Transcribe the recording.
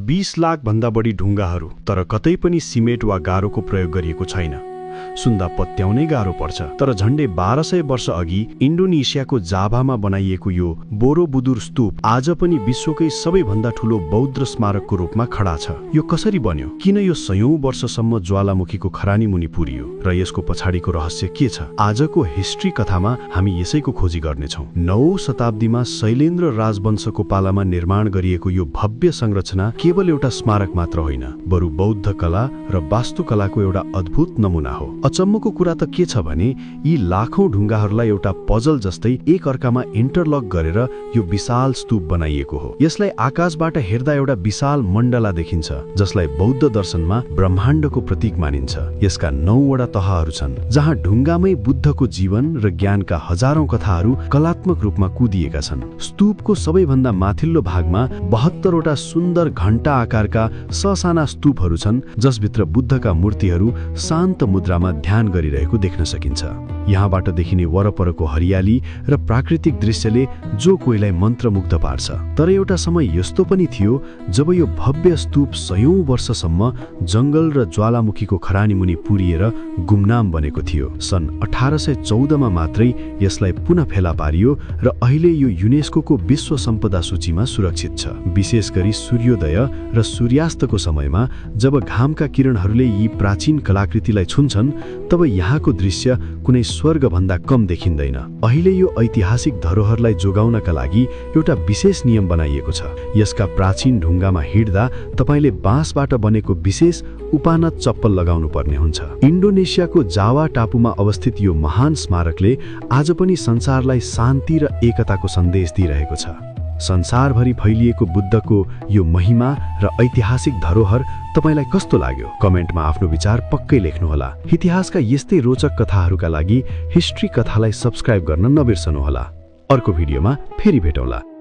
20 लाख भन्दा बढी ढुङ्गाहरू, तर कतै पनि सिमेन्ट वा गारोको प्रयोग गरिएको छैन। सुन्दा पत्याउनै गाह्रो पर्छ, तर झण्डै 1200 वर्ष अघि इन्डोनेसियाको जाभामा बनाइएको यो बोरोबुदुर स्तूप आज पनि विश्वकै सबैभन्दा ठूलो बौद्ध स्मारकको रूपमा खडा छ। यो कसरी बन्यो? किन यो सयौं वर्षसम्म ज्वालामुखीको खरानी मुनि पुरियो र यसको पछाडिको रहस्य के छ? आजको हिस्ट्री कथामा हामी यसैको खोजी गर्नेछौँ। 9औं शताब्दीमा शैलेन्द्र राजवंशको पालामा निर्माण गरिएको यो भव्य संरचना केवल एउटा स्मारक मात्र होइन, बरु बौद्ध कला र वास्तुकलाको एउटा अद्भुत नमुना हो। अचम्मको कुरा त के छ भने यी लाखौं ढुङ्गाहरूलाई एउटा पजल जस्तै एक अर्कामा इन्टरलक गरेर यो विशाल स्तूप बनाइएको हो। यसलाई आकाशबाट हेर्दा एउटा विशाल मण्डला देखिन्छ, जसलाई बौद्ध दर्शनमा ब्रह्माण्डको प्रतीक मानिन्छ। यसका 9वटा तहहरू छन्, जहाँ ढुङ्गामै बुद्धको जीवन र ज्ञानका हजारौं कथाहरू कलात्मक रूपमा कुदिएका छन्। स्तूपको सबैभन्दा माथिल्लो भागमा 72वटा सुन्दर घण्टा आकारका ससाना स्तूपहरू छन्, जसभित्र बुद्धका मूर्तिहरू शान्त मुद्रामा ध्यान गरिरहेको देख्न सकिन्छ। यहाँबाट देखिने वरपरको हरियाली र प्राकृतिक दृश्यले जो कोहीलाई मन्त्रमुग्ध पार्छ। तर एउटा समय यस्तो पनि थियो जब यो भव्य स्तूप सयौं वर्षसम्म जंगल र ज्वालामुखीको खरानी मुनि पुरिएर गुमनाम बनेको थियो। सन् 1814 मा मात्रै यसलाई पुनः फेला पारियो र अहिले यो युनेस्कोको विश्व सम्पदा सूचीमा सुरक्षित छ। विशेष गरी सूर्योदय र सूर्यास्तको समयमा जब घामका किरणहरूले यी प्राचीन कलाकृतिलाई छुन्छन्, तब यहाँको दृश्य कुनै स्वर्गभन्दा कम देखिँदैन। अहिले यो ऐतिहासिक धरोहरलाई जोगाउनका लागि एउटा विशेष नियम बनाइएको छ। यसका प्राचीन ढुङ्गामा हिँड्दा तपाईले बाँसबाट बनेको विशेष उपानत चप्पल लगाउनु पर्ने हुन्छ। इन्डोनेसियाको जावा टापुमा अवस्थित यो महान स्मारकले आज पनि संसारलाई शान्ति र एकताको सन्देश दिइरहेको छ। संसारभरि फैलिएको बुद्धको यो महिमा र ऐतिहासिक धरोहर तपाईलाई कस्तो लाग्यो? कमेन्टमा आफ्नो विचार पक्कै लेख्नुहोला। इतिहासका यस्तै रोचक कथाहरूका लागि हिस्ट्री कथालाई सब्स्क्राइब गर्न नबिर्सनुहोला। अर्को भिडियोमा फेरि भेटौँला।